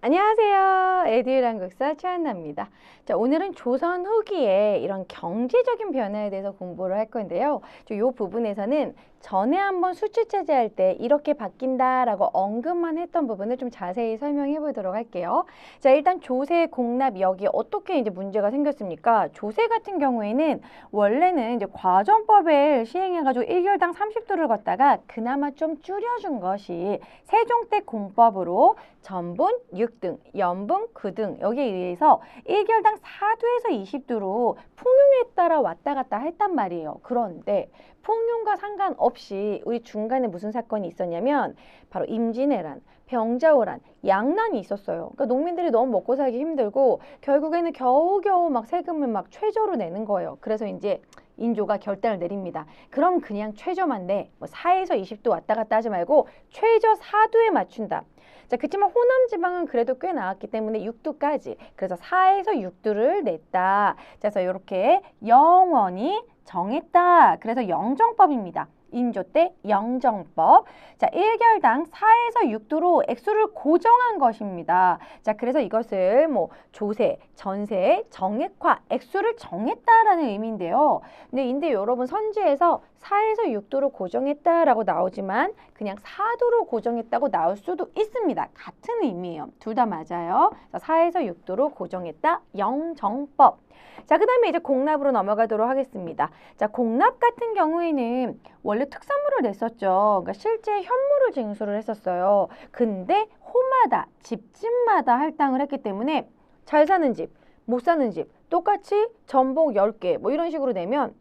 안녕하세요. 에듀윌 한국사 최한나입니다. 자, 오늘은 조선 후기에 이런 경제적인 변화에 대해서 공부를 할 건데요. 이 부분에서는 전에 한번 수치 체제할 때 이렇게 바뀐다라고 언급만 했던 부분을 좀 자세히 설명해 보도록 할게요. 자, 일단 조세, 공납 여기 어떻게 이제 문제가 생겼습니까? 조세 같은 경우에는 원래는 이제 과정법을 시행해가지고 1결당 30도를 걷다가 그나마 좀 줄여준 것이 세종 때 공법으로 전분 6등, 연분 9등 여기에 의해서 1결당 4도에서 20도로 풍용에 따라 왔다 갔다 했단 말이에요. 그런데 풍용과 상관없이 우리 중간에 무슨 사건이 있었냐면 바로 임진왜란, 병자호란, 양난이 있었어요. 그러니까 농민들이 너무 먹고 살기 힘들고 결국에는 겨우겨우 막 세금을 막 최저로 내는 거예요. 그래서 이제 인조가 결단을 내립니다. 그럼 그냥 최저만 내. 뭐 4에서 20도 왔다 갔다 하지 말고 최저 4도에 맞춘다. 자, 그렇지만 호남 지방은 그래도 꽤 나왔기 때문에 6도까지. 그래서 4에서 6도를 냈다. 그래서 이렇게 영원히 정했다. 그래서 영정법입니다. 인조 때 영정법. 자, 1결당 4에서 6도로 액수를 고정한 것입니다. 자, 그래서 이것을 뭐 조세, 전세, 정액화, 액수를 정했다라는 의미인데요. 근데 여러분 선지에서 4에서 6도로 고정했다라고 나오지만 그냥 4도로 고정했다고 나올 수도 있습니다. 같은 의미예요. 둘 다 맞아요. 4에서 6도로 고정했다. 영정법. 자, 그 다음에 이제 공납으로 넘어가도록 하겠습니다. 자, 공납 같은 경우에는 원래 특산물을 냈었죠. 그러니까 실제 현물을 징수를 했었어요. 근데 호마다, 집집마다 할당을 했기 때문에 잘 사는 집, 못 사는 집 똑같이 전복 10개 뭐 이런 식으로 내면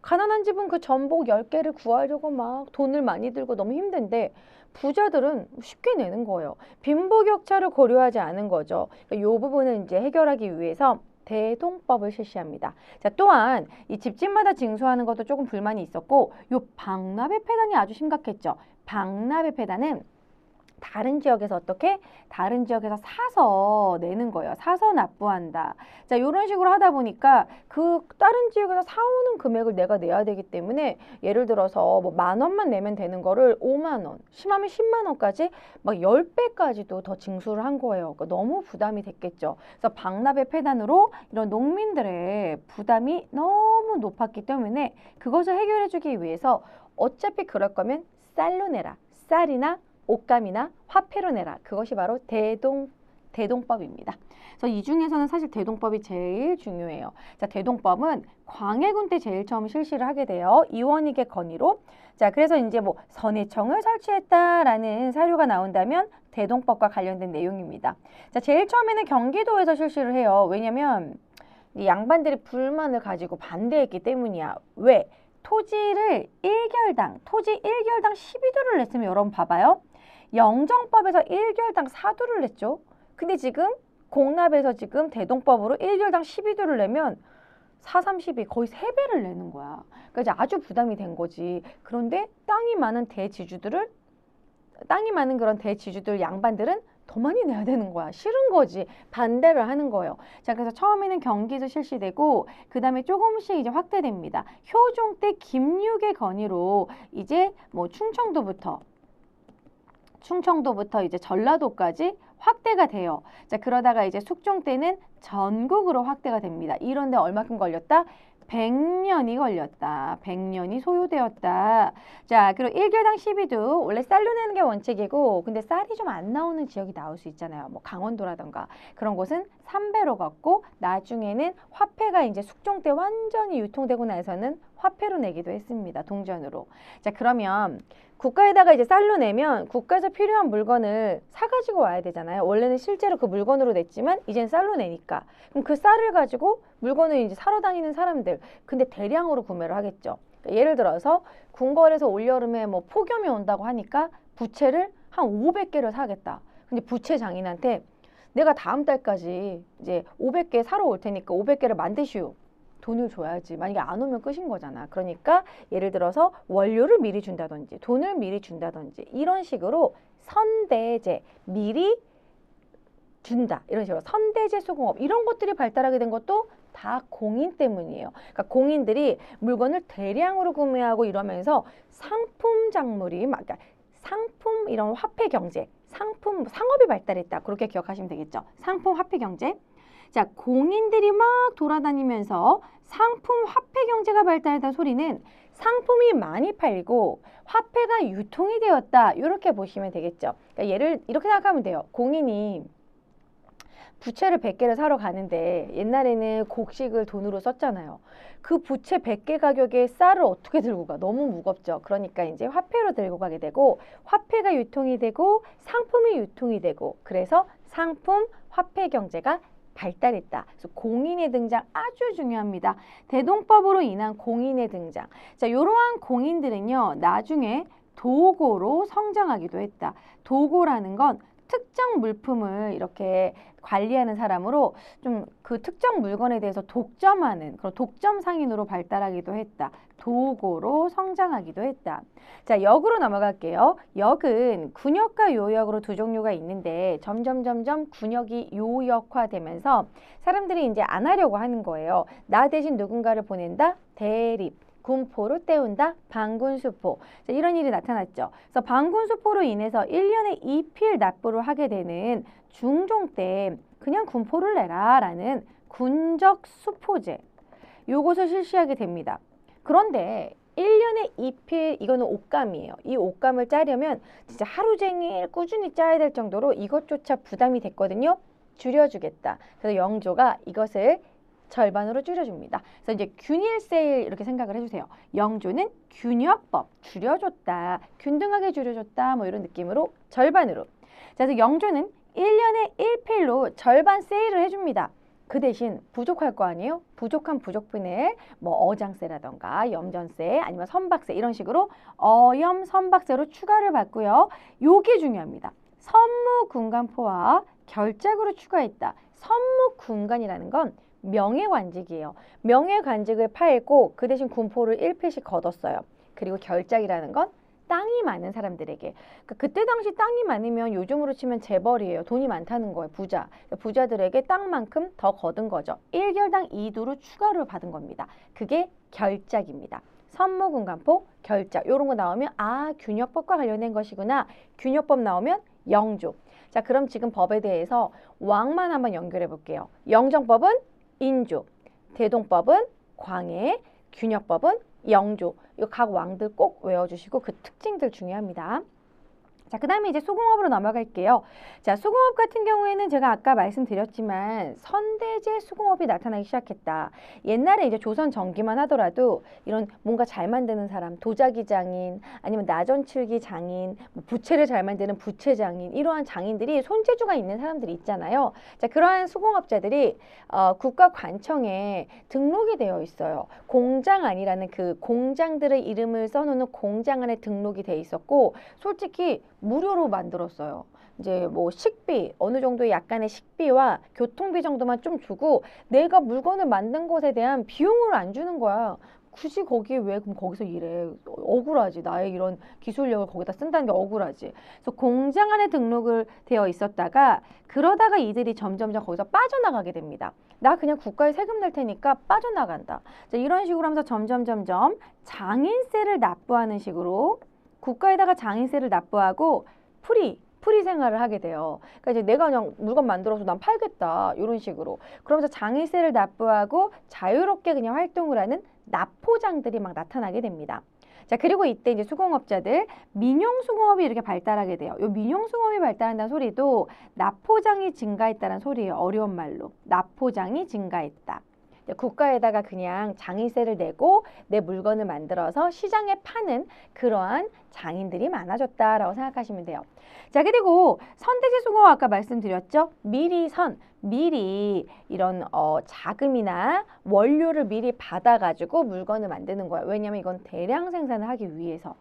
가난한 집은 그 전복 10개를 구하려고 막 돈을 많이 들고 너무 힘든데 부자들은 쉽게 내는 거예요. 빈부격차를 고려하지 않은 거죠. 이 부분을 이제 해결하기 위해서 대동법을 실시합니다. 자, 또한 이 집집마다 징수하는 것도 조금 불만이 있었고 요 방납의 폐단이 아주 심각했죠. 방납의 폐단은 다른 지역에서 어떻게? 다른 지역에서 사서 내는 거예요. 사서 납부한다. 자, 이런 식으로 하다 보니까 그 다른 지역에서 사오는 금액을 내가 내야 되기 때문에 예를 들어서 뭐 10,000원만 내면 되는 거를 50,000원, 심하면 100,000원까지 막 10배까지도 더 징수를 한 거예요. 그러니까 너무 부담이 됐겠죠. 그래서 방납의 폐단으로 이런 농민들의 부담이 너무 높았기 때문에 그것을 해결해 주기 위해서 어차피 그럴 거면 쌀로 내라. 쌀이나 옷감이나 화폐로 내라. 그것이 바로 대동법입니다. 그래서 이 중에서는 사실 대동법이 제일 중요해요. 자, 대동법은 광해군 때 제일 처음 실시를 하게 돼요. 이원익의 건의로. 자, 그래서 이제 뭐 선해청을 설치했다라는 사료가 나온다면 대동법과 관련된 내용입니다. 자, 제일 처음에는 경기도에서 실시를 해요. 왜냐면 이 양반들이 불만을 가지고 반대했기 때문이야. 왜? 토지를 1결당, 토지 1결당 12도를 냈으면 여러분 봐봐요. 영정법에서 1결당 4도를 냈죠. 근데 지금 공납에서 지금 대동법으로 1결당 12도를 내면 4, 32 거의 3배를 내는 거야. 그러니까 이제 아주 부담이 된 거지. 그런데 땅이 많은 그런 대지주들 양반들은 더 많이 내야 되는 거야. 싫은 거지. 반대를 하는 거예요. 자, 그래서 처음에는 경기도 실시되고 그 다음에 조금씩 이제 확대됩니다. 효종 때 김육의 건의로 이제 뭐 충청도부터 이제 전라도까지 확대가 돼요. 자, 그러다가 이제 숙종 때는 전국으로 확대가 됩니다. 이런데 얼마큼 걸렸다? 100년이 걸렸다. 100년이 소요되었다. 자, 그리고 1결당 12도 원래 쌀로 내는 게 원칙이고 근데 쌀이 좀 안 나오는 지역이 나올 수 있잖아요. 뭐 강원도라던가 그런 곳은 3배로 걷고 나중에는 화폐가 이제 숙종 때 완전히 유통되고 나서는 화폐로 내기도 했습니다. 동전으로. 자, 그러면 국가에다가 이제 쌀로 내면 국가에서 필요한 물건을 사가지고 와야 되잖아요. 원래는 실제로 그 물건으로 냈지만 이젠 쌀로 내니까. 그럼 그 쌀을 가지고 물건을 이제 사러 다니는 사람들. 근데 대량으로 구매를 하겠죠. 그러니까 예를 들어서 궁궐에서 올여름에 뭐 폭염이 온다고 하니까 부채를 한 500개를 사겠다. 근데 부채 장인한테 내가 다음 달까지 이제 500개 사러 올 테니까 500개를 만드시오. 돈을 줘야지. 만약에 안 오면 끝인 거잖아. 그러니까 예를 들어서 원료를 미리 준다든지 돈을 미리 준다든지 이런 식으로 선대제, 미리 준다. 이런 식으로 선대제 수공업 이런 것들이 발달하게 된 것도 다 공인 때문이에요. 그러니까 공인들이 물건을 대량으로 구매하고 이러면서 상품 작물이 막 그러니까 상품 이런 화폐 경제 상업이 발달했다. 그렇게 기억하시면 되겠죠. 상품 화폐 경제. 자, 공인들이 막 돌아다니면서 상품 화폐 경제가 발달했다는 소리는 상품이 많이 팔리고 화폐가 유통이 되었다. 이렇게 보시면 되겠죠. 그러니까 얘를 이렇게 생각하면 돼요. 공인이 부채를 100개를 사러 가는데 옛날에는 곡식을 돈으로 썼잖아요. 그 부채 100개 가격에 쌀을 어떻게 들고 가? 너무 무겁죠. 그러니까 이제 화폐로 들고 가게 되고 화폐가 유통이 되고 상품이 유통이 되고 그래서 상품 화폐 경제가 발달했다. 그래서 공인의 등장 아주 중요합니다. 대동법으로 인한 공인의 등장. 자, 이러한 공인들은요. 나중에 도고로 성장하기도 했다. 도고라는 건 특정 물품을 이렇게 관리하는 사람으로 좀 그 특정 물건에 대해서 독점하는 그런 독점 상인으로 발달하기도 했다. 도고로 성장하기도 했다. 자, 역으로 넘어갈게요. 역은 군역과 요역으로 두 종류가 있는데 점점 군역이 요역화되면서 사람들이 이제 안 하려고 하는 거예요. 나 대신 누군가를 보낸다. 대립. 군포로 때운다. 방군수포. 자, 이런 일이 나타났죠. 그래서 방군수포로 인해서 1년에 2필 납부를 하게 되는 중종 때 그냥 군포를 내라 라는 군적수포제. 요것을 실시하게 됩니다. 그런데 1년에 2필 이거는 옷감이에요. 이 옷감을 짜려면 진짜 하루 종일 꾸준히 짜야 될 정도로 이것조차 부담이 됐거든요. 줄여주겠다. 그래서 영조가 이것을 절반으로 줄여줍니다. 그래서 이제 균일세일 이렇게 생각을 해주세요. 영조는 균역법 줄여줬다. 균등하게 줄여줬다. 뭐 이런 느낌으로 절반으로. 자, 그래서 영조는 1년에 1필로 절반 세일을 해줍니다. 그 대신 부족할 거 아니에요? 부족한 부족분을 뭐 어장세라던가 염전세 아니면 선박세 이런 식으로 어염 선박세로 추가를 받고요. 요게 중요합니다. 선무군간포와 결작으로 추가했다. 선무군간이라는 건 명예관직이에요. 명예관직을 팔고 그 대신 군포를 1필씩 거뒀어요. 그리고 결작이라는 건 땅이 많은 사람들에게. 그때 당시 땅이 많으면 요즘으로 치면 재벌이에요. 돈이 많다는 거예요. 부자. 부자들에게 땅만큼 더 거둔 거죠. 1결당 2두로 추가로 받은 겁니다. 그게 결작입니다. 선무군간포, 결작. 이런 거 나오면 아, 균역법과 관련된 것이구나. 균역법 나오면 영조. 자, 그럼 지금 법에 대해서 왕만 한번 연결해 볼게요. 영정법은 인조, 대동법은 광해, 균역법은 영조. 이 각 왕들 꼭 외워주시고 그 특징들 중요합니다. 자, 그 다음에 이제 수공업으로 넘어갈게요. 자, 수공업 같은 경우에는 제가 아까 말씀드렸지만 선대제 수공업이 나타나기 시작했다. 옛날에 이제 조선 전기만 하더라도 이런 뭔가 잘 만드는 사람, 도자기 장인, 아니면 나전칠기 장인, 뭐 부채를 잘 만드는 부채 장인, 이러한 장인들이 손재주가 있는 사람들이 있잖아요. 자, 그러한 수공업자들이 국가관청에 등록이 되어 있어요. 공장안이라는 그 공장들의 이름을 써놓는 공장안에 등록이 돼 있었고, 솔직히 무료로 만들었어요. 이제 뭐 식비, 어느 정도의 약간의 식비와 교통비 정도만 좀 주고 내가 물건을 만든 것에 대한 비용을 안 주는 거야. 굳이 거기에 왜 그럼 거기서 일해? 억울하지. 나의 이런 기술력을 거기다 쓴다는 게 억울하지. 그래서 공장 안에 등록을 되어 있었다가 그러다가 이들이 점점점 거기서 빠져나가게 됩니다. 나 그냥 국가에 세금 낼 테니까 빠져나간다. 자, 이런 식으로 하면서 점점 장인세를 납부하는 식으로 국가에다가 장인세를 납부하고 프리 생활을 하게 돼요. 그러니까 이제 내가 그냥 물건 만들어서 난 팔겠다. 이런 식으로. 그러면서 장인세를 납부하고 자유롭게 그냥 활동을 하는 납포장들이 막 나타나게 됩니다. 자, 그리고 이때 이제 수공업자들 민용수공업이 이렇게 발달하게 돼요. 이 민용수공업이 발달한다는 소리도 납포장이 증가했다는 소리예요. 어려운 말로. 납포장이 증가했다. 국가에다가 그냥 장인세를 내고 내 물건을 만들어서 시장에 파는 그러한 장인들이 많아졌다라고 생각하시면 돼요. 자, 그리고 선대제 수공업 아까 말씀드렸죠? 미리 이런 자금이나 원료를 미리 받아가지고 물건을 만드는 거예요. 왜냐하면 이건 대량 생산을 하기 위해서.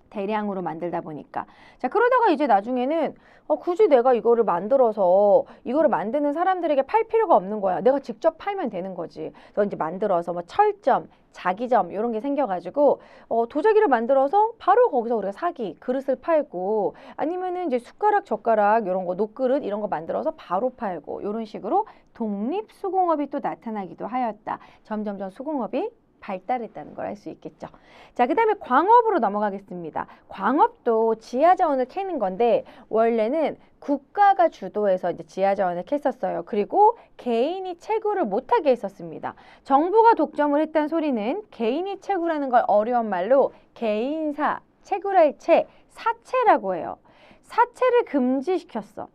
대량으로 만들다 보니까. 자, 그러다가 이제 나중에는 굳이 내가 이거를 만들어서 이거를 만드는 사람들에게 팔 필요가 없는 거야. 내가 직접 팔면 되는 거지. 그래서 이제 만들어서 뭐 철점, 자기점 이런 게 생겨가지고 도자기를 만들어서 바로 거기서 우리가 사기, 그릇을 팔고 아니면은 이제 숟가락, 젓가락 이런 거, 녹그릇 이런 거 만들어서 바로 팔고 이런 식으로 독립수공업이 또 나타나기도 하였다. 점점점 수공업이 발달했다는 걸 알 수 있겠죠. 자, 그 다음에 광업으로 넘어가겠습니다. 광업도 지하자원을 캐는 건데 원래는 국가가 주도해서 이제 지하자원을 캤었어요. 그리고 개인이 채굴을 못하게 했었습니다. 정부가 독점을 했다는 소리는 개인이 채굴하는 걸 어려운 말로 개인사, 채굴할 채, 사채라고 해요. 사채를 금지시켰어.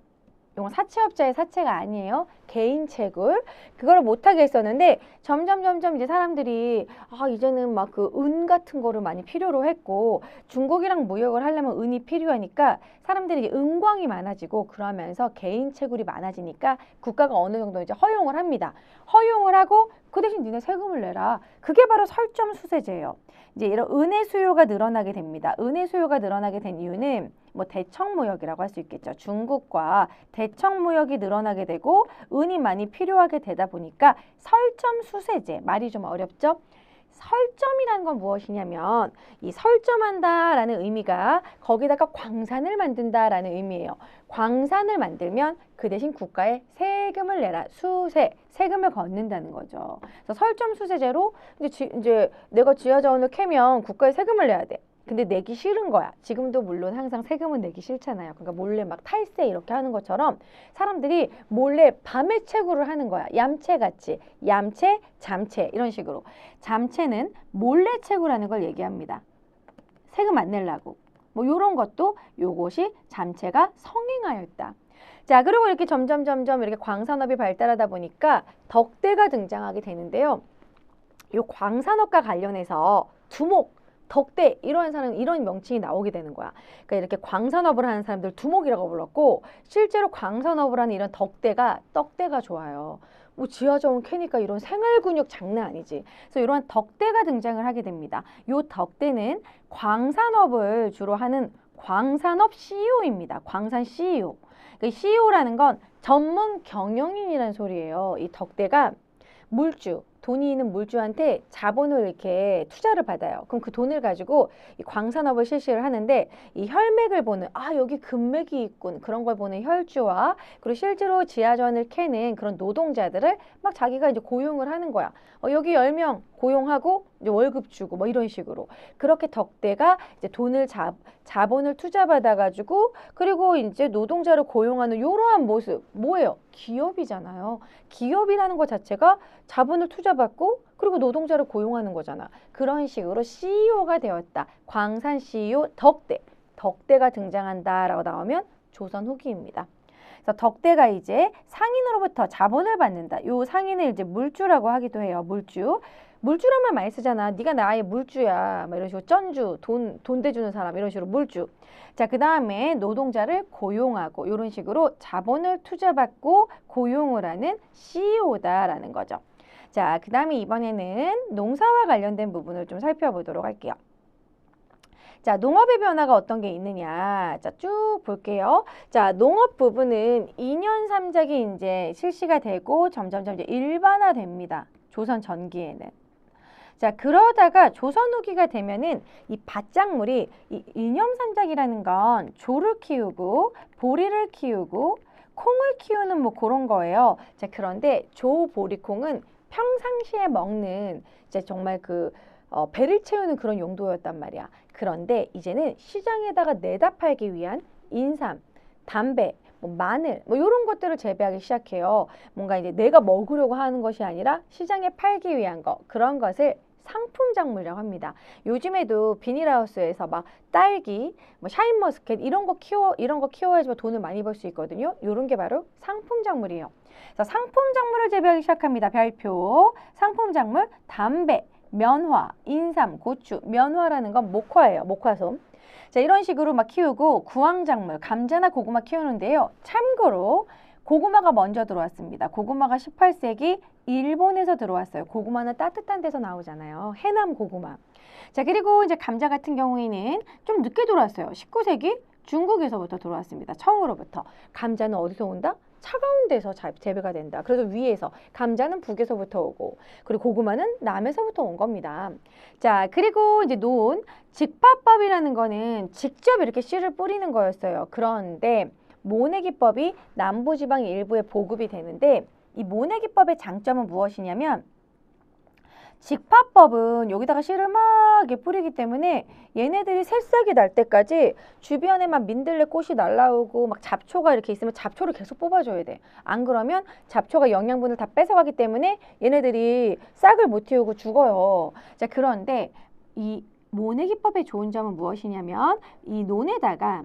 이건 사채업자의 사채가 아니에요. 개인 채굴. 그걸 못하게 했었는데 점점 이제 사람들이 이제는 막 그 은 같은 거를 많이 필요로 했고 중국이랑 무역을 하려면 은이 필요하니까 사람들이 은광이 많아지고 그러면서 개인 채굴이 많아지니까 국가가 어느 정도 이제 허용을 합니다. 허용을 하고 그 대신 니네 세금을 내라. 그게 바로 설점수세제예요. 이제 이런 은의 수요가 늘어나게 됩니다. 은의 수요가 늘어나게 된 이유는 뭐 대청무역이라고 할 수 있겠죠. 중국과 대청무역이 늘어나게 되고 은이 많이 필요하게 되다 보니까 설점수세제, 말이 좀 어렵죠? 설점이라는 건 무엇이냐면 이 설점한다라는 의미가 거기다가 광산을 만든다라는 의미예요. 광산을 만들면 그 대신 국가에 세금을 내라. 수세, 세금을 걷는다는 거죠. 그래서 설점수세제로 이제 내가 지하자원을 캐면 국가에 세금을 내야 돼. 근데 내기 싫은 거야. 지금도 물론 항상 세금은 내기 싫잖아요. 그러니까 몰래 막 탈세 이렇게 하는 것처럼 사람들이 몰래 밤에 채굴을 하는 거야. 얌체같이. 얌체, 잠체 이런 식으로. 잠체는 몰래 채굴하는 걸 얘기합니다. 세금 안 내려고. 뭐 이런 것도 요것이 잠체가 성행하였다. 자, 그리고 이렇게 점점 이렇게 광산업이 발달하다 보니까 덕대가 등장하게 되는데요. 요 광산업과 관련해서 두목, 덕대 이런 사람 이런 명칭이 나오게 되는 거야. 그러니까 이렇게 광산업을 하는 사람들 두목이라고 불렀고 실제로 광산업을 하는 이런 덕대가 떡대가 좋아요. 뭐 지하자원 캐니까 이런 생활 근육 장난 아니지. 그래서 이러한 덕대가 등장을 하게 됩니다. 요 덕대는 광산업을 주로 하는 광산업 CEO입니다. 광산 CEO. 그 CEO라는 건 전문 경영인이라는 소리예요. 이 덕대가 물주, 돈이 있는 물주한테 자본을 이렇게 투자를 받아요. 그럼 그 돈을 가지고 이 광산업을 실시를 하는데 이 혈맥을 보는 여기 금맥이 있군 그런 걸 보는 혈주와 그리고 실제로 지하자원을 캐는 그런 노동자들을 막 자기가 이제 고용을 하는 거야. 여기 10명 고용하고 이제 월급 주고 뭐 이런 식으로 그렇게 덕대가 이제 돈을 자본을 투자받아 가지고 그리고 이제 노동자를 고용하는 이러한 모습 뭐예요? 기업이잖아요. 기업이라는 것 자체가 자본을 투자받고 그리고 노동자를 고용하는 거잖아. 그런 식으로 CEO가 되었다. 광산 CEO 덕대. 덕대가 등장한다라고 나오면 조선 후기입니다. 그래서 덕대가 이제 상인으로부터 자본을 받는다. 요 상인을 이제 물주라고 하기도 해요. 물주. 물주란 말 많이 쓰잖아. 네가 나의 물주야. 막 이런 식으로 쩐주, 돈 대주는 사람 이런 식으로 물주. 자, 그 다음에 노동자를 고용하고 이런 식으로 자본을 투자받고 고용을 하는 CEO다라는 거죠. 자, 그 다음에 이번에는 농사와 관련된 부분을 좀 살펴보도록 할게요. 자, 농업의 변화가 어떤 게 있느냐. 자, 쭉 볼게요. 자, 농업 부분은 2년 3작이 이제 실시가 되고 점점 이제 일반화됩니다. 조선 전기에는. 자, 그러다가 조선 후기가 되면은 이 밭작물이 이 이념산작이라는 건 조를 키우고 보리를 키우고 콩을 키우는 뭐 그런 거예요. 자, 그런데 조, 보리, 콩은 평상시에 먹는 이제 정말 배를 채우는 그런 용도였단 말이야. 그런데 이제는 시장에다가 내다 팔기 위한 인삼, 담배, 마늘 뭐 이런 것들을 재배하기 시작해요. 뭔가 이제 내가 먹으려고 하는 것이 아니라 시장에 팔기 위한 거 그런 것을 상품 작물이라고 합니다. 요즘에도 비닐하우스에서 막 딸기, 뭐 샤인머스켓 이런 거 키워야지 돈을 많이 벌 수 있거든요. 이런 게 바로 상품 작물이에요. 그래서 상품 작물을 재배하기 시작합니다. 별표 상품 작물 담배, 면화, 인삼, 고추. 면화라는 건 목화예요. 목화솜. 자, 이런 식으로 막 키우고 구황작물, 감자나 고구마 키우는데요. 참고로 고구마가 먼저 들어왔습니다. 고구마가 18세기 일본에서 들어왔어요. 고구마는 따뜻한 데서 나오잖아요. 해남 고구마. 자, 그리고 이제 감자 같은 경우에는 좀 늦게 들어왔어요. 19세기 중국에서부터 들어왔습니다. 청으로부터. 감자는 어디서 온다? 차가운 데서 재배가 된다. 그래서 위에서 감자는 북에서부터 오고 그리고 고구마는 남에서부터 온 겁니다. 자, 그리고 이제 논 직파법이라는 거는 직접 이렇게 씨를 뿌리는 거였어요. 그런데 모내기법이 남부지방 일부에 보급이 되는데 이 모내기법의 장점은 무엇이냐면 직파법은 여기다가 씨를 막 이렇게 뿌리기 때문에 얘네들이 새싹이 날 때까지 주변에 막 민들레 꽃이 날라오고 막 잡초가 이렇게 있으면 잡초를 계속 뽑아줘야 돼. 안 그러면 잡초가 영양분을 다 뺏어가기 때문에 얘네들이 싹을 못 틔우고 죽어요. 자, 그런데 이 모내기법의 좋은 점은 무엇이냐면 이 논에다가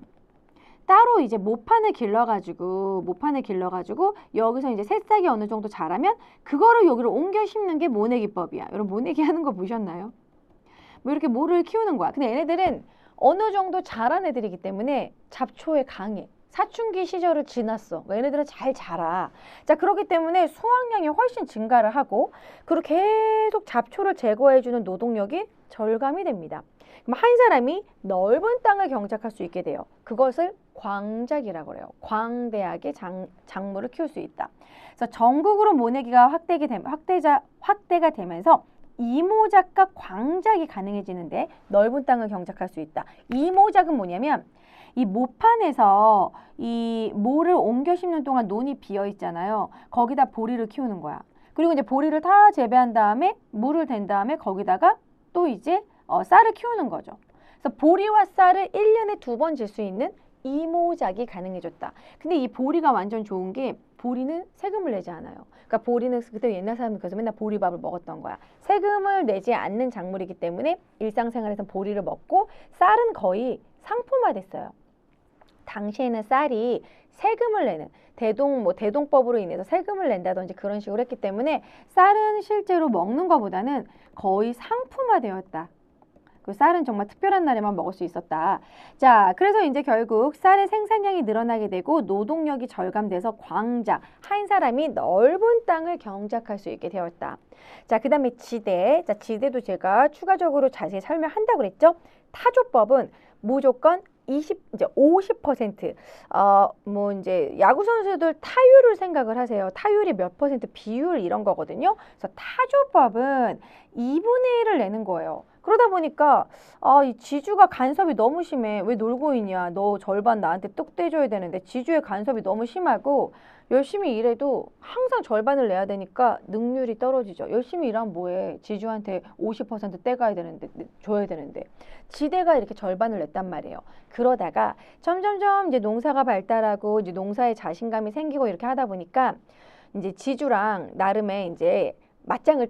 따로 이제 모판을 길러가지고 여기서 이제 새싹이 어느 정도 자라면 그거를 여기로 옮겨 심는 게 모내기법이야. 여러분 모내기 하는 거 보셨나요? 뭐 이렇게 모를 키우는 거야. 근데 얘네들은 어느 정도 자란 애들이기 때문에 잡초에 강해. 사춘기 시절을 지났어. 얘네들은 잘 자라. 자, 그렇기 때문에 수확량이 훨씬 증가를 하고 그리고 계속 잡초를 제거해주는 노동력이 절감이 됩니다. 그럼 한 사람이 넓은 땅을 경작할 수 있게 돼요. 그것을 광작이라고 그래요. 광대하게 작물을 키울 수 있다. 그래서 전국으로 모내기가 확대가 되면서 이모작과 광작이 가능해지는데 넓은 땅을 경작할 수 있다. 이모작은 뭐냐면 이 모판에서 이 모를 옮겨 심는 동안 논이 비어 있잖아요. 거기다 보리를 키우는 거야. 그리고 이제 보리를 다 재배한 다음에 물을 댄 다음에 거기다가 또 이제 쌀을 키우는 거죠. 그래서 보리와 쌀을 1년에 2번 질 수 있는 이모작이 가능해졌다. 근데 이 보리가 완전 좋은 게 보리는 세금을 내지 않아요. 그러니까 보리는 그때 옛날 사람들 그래서 맨날 보리밥을 먹었던 거야. 세금을 내지 않는 작물이기 때문에 일상생활에서 보리를 먹고 쌀은 거의 상품화됐어요. 당시에는 쌀이 세금을 내는 대동법으로 인해서 세금을 낸다든지 그런 식으로 했기 때문에 쌀은 실제로 먹는 것보다는 거의 상품화되었다. 그 쌀은 정말 특별한 날에만 먹을 수 있었다. 자, 그래서 이제 결국 쌀의 생산량이 늘어나게 되고 노동력이 절감돼서 광작, 한 사람이 넓은 땅을 경작할 수 있게 되었다. 자, 그 다음에 지대. 자, 지대도 제가 추가적으로 자세히 설명한다고 그랬죠. 타조법은 무조건 50%. 뭐 이제 야구 선수들 타율을 생각을 하세요. 타율이 몇 퍼센트, 비율 이런 거거든요. 그래서 타조법은 2분의 1을 내는 거예요. 그러다 보니까 이 지주가 간섭이 너무 심해. 왜 놀고 있냐? 너 절반 나한테 뚝 떼줘야 되는데 지주의 간섭이 너무 심하고 열심히 일해도 항상 절반을 내야 되니까 능률이 떨어지죠. 열심히 일하면 뭐해? 지주한테 50% 떼가야 되는데 줘야 되는데 지대가 이렇게 절반을 냈단 말이에요. 그러다가 점점점 이제 농사가 발달하고 이제 농사에 자신감이 생기고 이렇게 하다 보니까 이제 지주랑 나름의 이제 맞짱을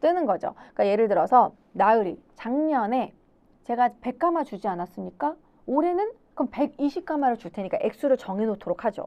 뜨는 거죠. 그러니까 예를 들어서 나으리 작년에 제가 100가마 주지 않았습니까? 올해는 그럼 120가마를 줄 테니까 액수를 정해놓도록 하죠.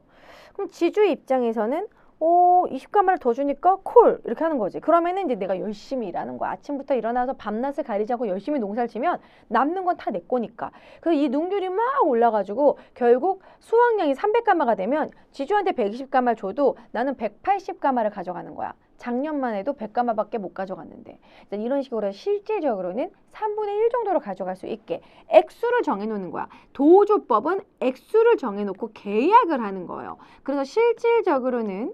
그럼 지주의 입장에서는 20가마를 더 주니까 콜 이렇게 하는 거지. 그러면은 이제 내가 열심히 일하는 거야. 아침부터 일어나서 밤낮을 가리지 않고 열심히 농사를 치면 남는 건 다 내 거니까. 그래서 이 능률이 막 올라가지고 결국 수확량이 300가마가 되면 지주한테 120가마를 줘도 나는 180가마를 가져가는 거야. 작년만 해도 100가마밖에 못 가져갔는데 이런 식으로 실질적으로는 3분의 1 정도로 가져갈 수 있게 액수를 정해놓는 거야. 도조법은 액수를 정해놓고 계약을 하는 거예요. 그래서 실질적으로는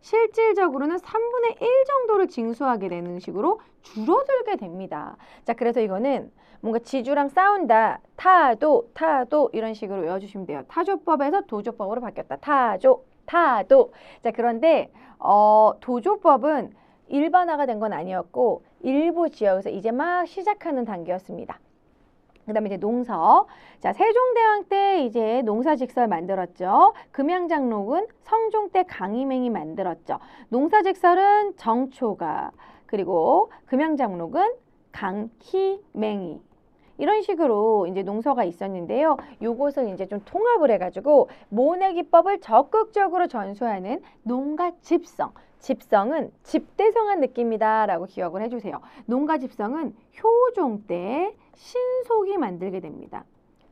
3분의 1 정도를 징수하게 되는 식으로 줄어들게 됩니다. 자, 그래서 이거는 뭔가 지주랑 싸운다. 타도 이런 식으로 외워주시면 돼요. 타조법에서 도조법으로 바뀌었다. 타도. 자, 그런데 도조법은 일반화가 된 건 아니었고 일부 지역에서 이제 막 시작하는 단계였습니다. 그 다음에 이제 농서. 자, 세종대왕 때 이제 농사직설 만들었죠. 금양장록은 성종 때 강희맹이 만들었죠. 농사직설은 정초가, 그리고 금양장록은 강희맹이. 이런 식으로 이제 농서가 있었는데요. 요것을 이제 좀 통합을 해가지고 모내기법을 적극적으로 전수하는 농가집성. 집성은 집대성한 느낌이다 라고 기억을 해주세요. 농가집성은 효종 때 신속히 만들게 됩니다.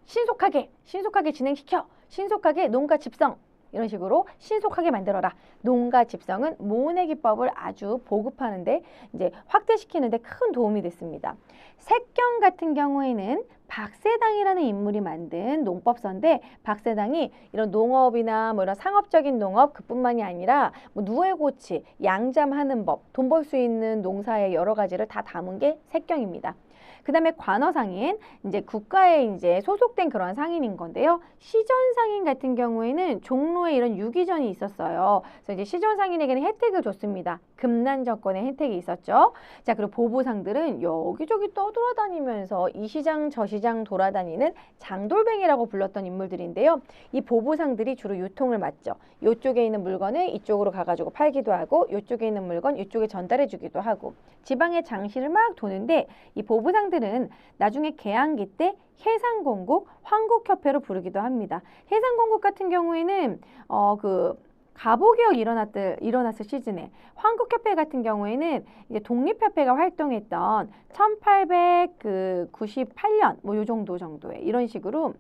신속하게 진행시켜. 신속하게 농가집성. 이런 식으로 신속하게 만들어라. 농가집성은 모내기법을 아주 보급하는데 이제 확대시키는데 큰 도움이 됐습니다. 색경 같은 경우에는 박세당이라는 인물이 만든 농법서인데 박세당이 이런 농업이나 뭐 이런 상업적인 농업 그뿐만이 아니라 뭐 누에고치, 양잠하는 법, 돈 벌 수 있는 농사의 여러 가지를 다 담은 게 색경입니다. 그 다음에 관어상인, 이제 국가에 이제 소속된 그런 상인인 건데요. 시전상인 같은 경우에는 종로에 이런 유기전이 있었어요. 그래서 이제 시전상인에게는 혜택을 줬습니다. 금난 정권의 혜택이 있었죠. 자, 그리고 보부상들은 여기저기 떠돌아다니면서 이 시장 저 시장 돌아다니는 장돌뱅이라고 불렀던 인물들인데요. 이 보부상들이 주로 유통을 맡죠. 이쪽에 있는 물건을 이쪽으로 가가지고 팔기도 하고, 이쪽에 있는 물건 이쪽에 전달해 주기도 하고, 지방의 장시를 막 도는데, 이 보부상들은 나중에 개항기 때 해상공국, 황국협회로 부르기도 합니다. 해상공국 같은 경우에는 가보개혁 일어났을 시즌에, 황국협회 같은 경우에는 이제 독립협회가 활동했던 1898년 뭐 요 정도에 이런 식으로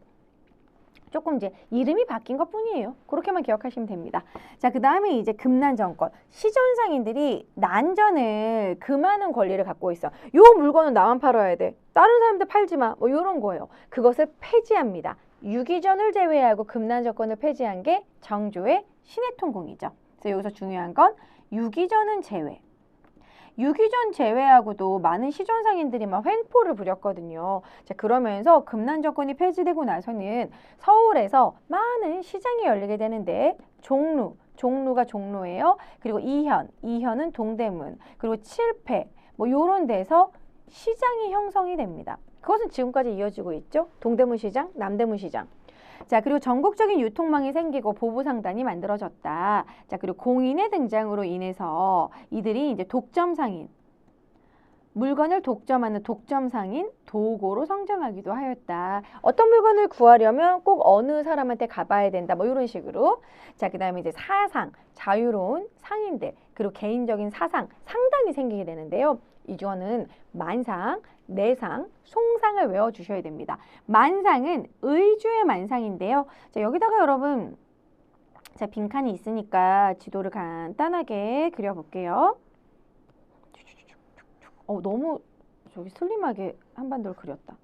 조금 이제 이름이 바뀐 것 뿐이에요. 그렇게만 기억하시면 됩니다. 자, 그 다음에 이제 금난 정권. 시전상인들이 난전을 금하는 권리를 갖고 있어. 요 물건은 나만 팔아야 돼. 다른 사람들 팔지 마. 뭐 요런 거예요. 그것을 폐지합니다. 유기전을 제외하고 금난 정권을 폐지한 게 정조의 신해통공이죠. 그래서 여기서 중요한 건 유기전은 제외. 유기전 제외하고도 많은 시전상인들이 막 횡포를 부렸거든요. 자, 그러면서 금난 정권이 폐지되고 나서는 서울에서 많은 시장이 열리게 되는데, 종로가 종로예요. 그리고 이현은 동대문, 그리고 칠패 뭐 요런 데서 시장이 형성이 됩니다. 그것은 지금까지 이어지고 있죠. 동대문 시장, 남대문 시장. 자, 그리고 전국적인 유통망이 생기고 보부상단이 만들어졌다. 자, 그리고 공인의 등장으로 인해서 이들이 이제 독점상인, 물건을 독점하는 독점상인, 도고로 성장하기도 하였다. 어떤 물건을 구하려면 꼭 어느 사람한테 가봐야 된다. 뭐 이런 식으로. 자, 그 다음에 이제 사상, 자유로운 상인들, 그리고 개인적인 사상, 상단이 생기게 되는데요. 이거는 만상, 내상, 송상을 외워주셔야 됩니다. 만상은 의주의 만상인데요. 자, 여기다가 여러분, 자, 빈칸이 있으니까 지도를 간단하게 그려볼게요. 너무 저기 슬림하게 한반도를 그렸다.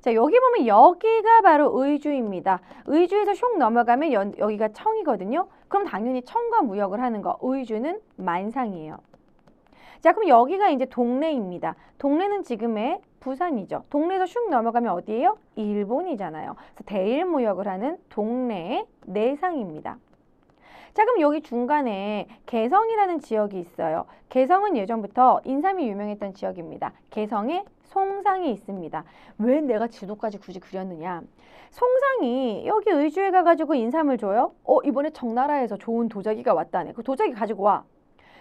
자, 여기 보면 여기가 바로 의주입니다. 의주에서 슉 넘어가면 여기가 청이거든요. 그럼 당연히 청과 무역을 하는 거. 의주는 만상이에요. 자, 그럼 여기가 이제 동래입니다. 동래는 지금의 부산이죠. 동래에서 슉 넘어가면 어디예요? 일본이잖아요. 그래서 대일무역을 하는 동래의 내상입니다. 자, 그럼 여기 중간에 개성이라는 지역이 있어요. 개성은 예전부터 인삼이 유명했던 지역입니다. 개성에 송상이 있습니다. 왜 내가 지도까지 굳이 그렸느냐? 송상이 여기 의주에 가가지고 인삼을 줘요? 이번에 청나라에서 좋은 도자기가 왔다네. 그 도자기 가지고 와.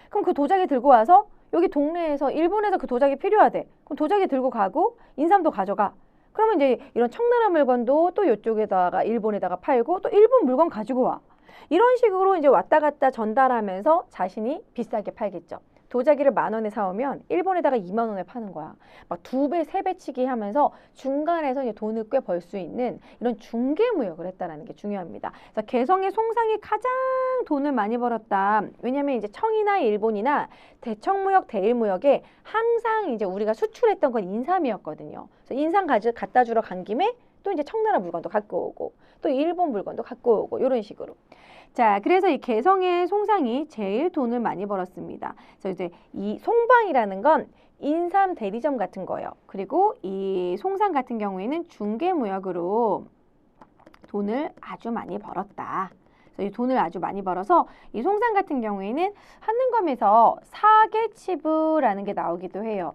그럼 그 도자기 들고 와서 여기 동네에서, 일본에서 그 도자기 필요하대. 그럼 도자기 들고 가고 인삼도 가져가. 그러면 이제 이런 청나라 물건도 또 이쪽에다가 일본에다가 팔고 또 일본 물건 가지고 와. 이런 식으로 이제 왔다 갔다 전달하면서 자신이 비싸게 팔겠죠. 도자기를 10,000원에 사오면 일본에다가 20,000원에 파는 거야. 막 2배, 3배 치기 하면서 중간에서 이제 돈을 꽤 벌 수 있는 이런 중개무역을 했다라는 게 중요합니다. 그래서 개성의 송상이 가장 돈을 많이 벌었다. 왜냐면 이제 청이나 일본이나 대청무역, 대일무역에 항상 이제 우리가 수출했던 건 인삼이었거든요. 그래서 인삼 갖다 주러 간 김에 또 이제 청나라 물건도 갖고 오고 또 일본 물건도 갖고 오고 이런 식으로. 자, 그래서 이 개성의 송상이 제일 돈을 많이 벌었습니다. 그래서 이제 이 송방이라는 건 인삼 대리점 같은 거예요. 그리고 이 송상 같은 경우에는 중개무역으로 돈을 아주 많이 벌었다. 그래서 이 돈을 아주 많이 벌어서 이 송상 같은 경우에는 한능검에서 사계치부라는 게 나오기도 해요.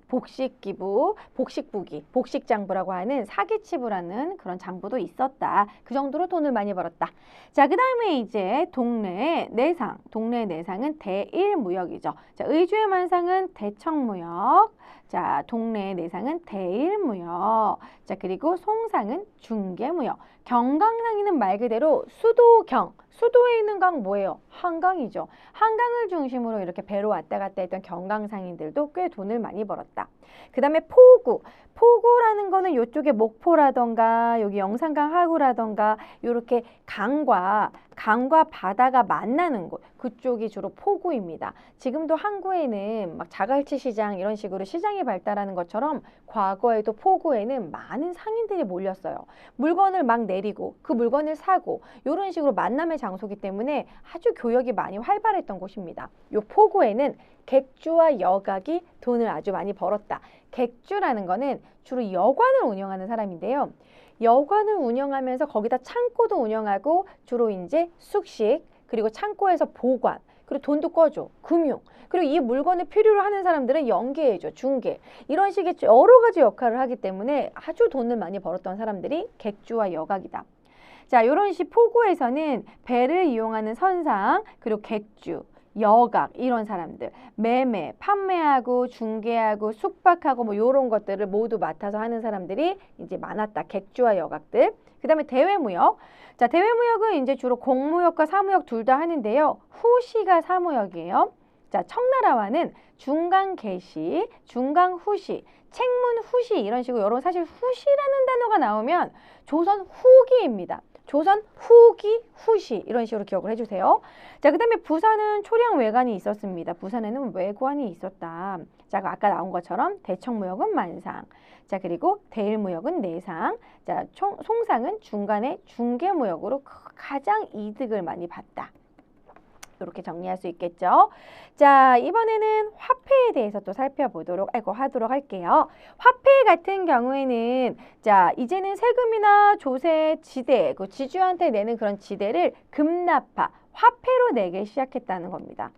복식기부, 복식부기, 복식장부라고 하는 사기치부라는 그런 장부도 있었다. 그 정도로 돈을 많이 벌었다. 자, 그 다음에 이제 동래의 내상. 동래의 내상은 대일무역이죠. 자, 의주의 만상은 대청무역. 자, 동래의 내상은 대일무역. 자, 그리고 송상은 중개무역. 경강상인은 말 그대로 수도경. 수도에 있는 강 뭐예요? 한강이죠. 한강을 중심으로 이렇게 배로 왔다 갔다 했던 경강상인들도 꽤 돈을 많이 벌었다. 그 다음에 포구. 포구라는 거는 이쪽에 목포라던가 여기 영산강 하구라던가 이렇게 강과 강과 바다가 만나는 곳, 그쪽이 주로 포구입니다. 지금도 항구에는 막 자갈치 시장 이런 식으로 시장이 발달하는 것처럼 과거에도 포구에는 많은 상인들이 몰렸어요. 물건을 막 내리고 그 물건을 사고 이런 식으로 만남의 장소이기 때문에 아주 교역이 많이 활발했던 곳입니다. 요 포구에는 객주와 여각이 돈을 아주 많이 벌었다. 객주라는 거는 주로 여관을 운영하는 사람인데요. 여관을 운영하면서 거기다 창고도 운영하고 주로 이제 숙식, 그리고 창고에서 보관, 그리고 돈도 꿔줘, 금융, 그리고 이 물건을 필요로 하는 사람들은 연계해줘, 중개, 이런 식의 여러 가지 역할을 하기 때문에 아주 돈을 많이 벌었던 사람들이 객주와 여각이다. 자, 이런 식 포구에서는 배를 이용하는 선상, 그리고 객주, 여각 이런 사람들, 매매, 판매하고 중개하고 숙박하고 뭐 이런 것들을 모두 맡아서 하는 사람들이 이제 많았다. 객주와 여각들. 그 다음에 대외무역. 자, 대외무역은 이제 주로 공무역과 사무역 둘 다 하는데요. 후시가 사무역이에요. 자, 청나라와는 중간 개시, 중간 후시, 책문 후시 이런 식으로 여러분 사실 후시라는 단어가 나오면 조선 후기입니다. 조선 후기, 후시 이런 식으로 기억을 해주세요. 자, 그 다음에 부산은 초량 외관이 있었습니다. 부산에는 외관이 있었다. 자, 아까 나온 것처럼 대청무역은 만상. 자, 그리고 대일무역은 내상. 자, 송상은 중간에 중개무역으로 가장 이득을 많이 봤다. 이렇게 정리할 수 있겠죠. 자, 이번에는 화폐에 대해서 또 하도록 할게요. 화폐 같은 경우에는 자, 이제는 세금이나 조세, 지대, 그 지주한테 내는 그런 지대를 금납화, 화폐로 내기 시작했다는 겁니다.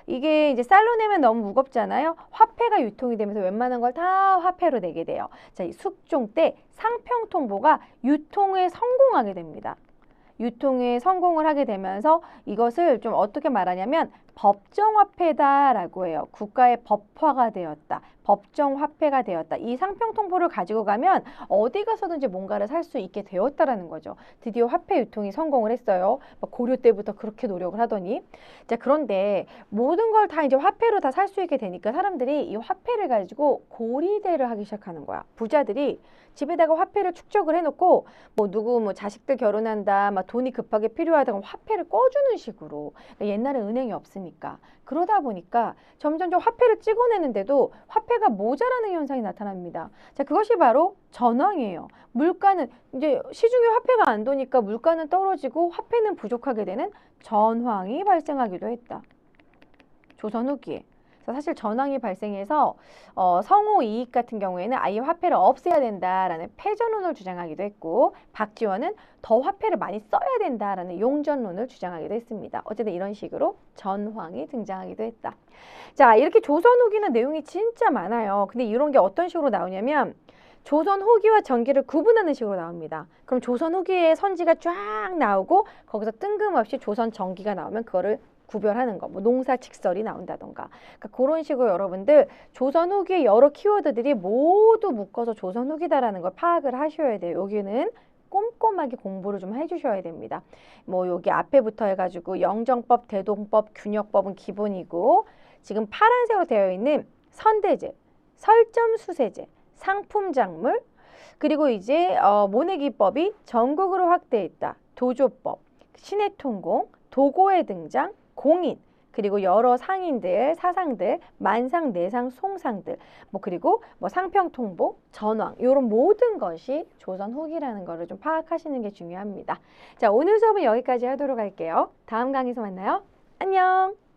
이게 이제 쌀로 내면 너무 무겁잖아요. 화폐가 유통이 되면서 웬만한 걸 다 화폐로 내게 돼요. 자, 이 숙종 때 상평통보가 유통에 성공하게 됩니다. 유통에 성공을 하게 되면서 이것을 좀 어떻게 말하냐면 법정화폐다라고 해요. 국가의 법화가 되었다. 법정화폐가 되었다. 이 상평통보를 가지고 가면 어디 가서든지 뭔가를 살 수 있게 되었다라는 거죠. 드디어 화폐 유통이 성공을 했어요. 고려 때부터 그렇게 노력을 하더니. 자, 그런데 모든 걸 다 이제 화폐로 다 살 수 있게 되니까 사람들이 이 화폐를 가지고 고리대를 하기 시작하는 거야. 부자들이 집에다가 화폐를 축적을 해놓고 누구 자식들 결혼한다, 돈이 급하게 필요하다 그럼 화폐를 꺼주는 식으로. 옛날에 은행이 없으니까. 그러다 보니까 점점 화폐를 찍어내는데도 화폐가 모자라는 현상이 나타납니다. 자, 그것이 바로 전황이에요. 물가는 이제 시중에 화폐가 안 도니까 물가는 떨어지고 화폐는 부족하게 되는 전황이 발생하기도 했다. 조선 후기에. 사실 전황이 발생해서 성호 이익 같은 경우에는 아예 화폐를 없애야 된다라는 패전론을 주장하기도 했고, 박지원은 더 화폐를 많이 써야 된다라는 용전론을 주장하기도 했습니다. 어쨌든 이런 식으로 전황이 등장하기도 했다. 자, 이렇게 조선 후기는 내용이 진짜 많아요. 근데 이런 게 어떤 식으로 나오냐면 조선 후기와 전기를 구분하는 식으로 나옵니다. 그럼 조선 후기의 선지가 쫙 나오고 거기서 뜬금없이 조선 전기가 나오면 그거를 구별하는 거, 농사직설이 나온다던가. 그러니까 그런 식으로 여러분들 조선 후기의 여러 키워드들이 모두 묶어서 조선 후기다라는 걸 파악을 하셔야 돼요. 여기는 꼼꼼하게 공부를 좀 해주셔야 됩니다. 여기 앞에부터 해가지고 영정법, 대동법, 균역법은 기본이고, 지금 파란색으로 되어 있는 선대제, 설점수세제, 상품작물, 그리고 이제 모내기법이 전국으로 확대했다. 도조법, 신해통공, 도고의 등장, 공인, 그리고 여러 상인들, 사상들, 만상, 내상, 송상들, 그리고 상평통보, 전황, 이런 모든 것이 조선 후기라는 거를 좀 파악하시는 게 중요합니다. 자, 오늘 수업은 여기까지 하도록 할게요. 다음 강의에서 만나요. 안녕!